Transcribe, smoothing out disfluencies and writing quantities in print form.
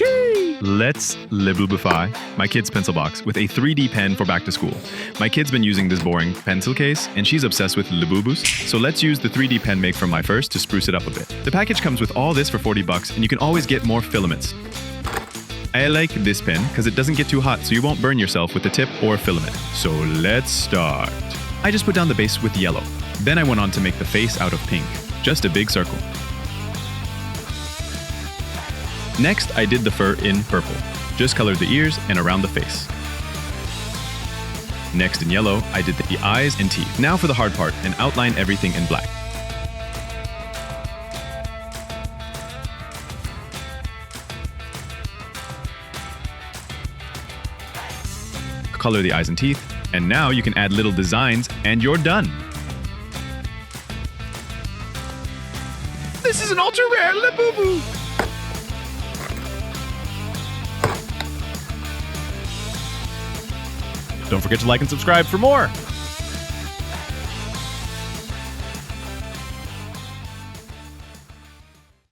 Chee! Let's Labubify my kid's pencil box with a 3D pen for back to school. My kid's been using this boring pencil case, and she's obsessed with Labubus, so let's use the 3D pen make from my first to spruce it up a bit. The package comes with all this for $40, and you can always get more filaments. I like this pen because it doesn't get too hot, so you won't burn yourself with the tip or filament. So let's start. I just put down the base with yellow. Then I went on to make the face out of pink. Just a big circle. Next, I did the fur in purple. Just colored the ears and around the face. Next, in yellow, I did the eyes and teeth. Now for the hard part, and outline everything in black. Color the eyes and teeth, and now you can add little designs, and you're done. This is an ultra rare Labubu! Don't forget to like and subscribe for more!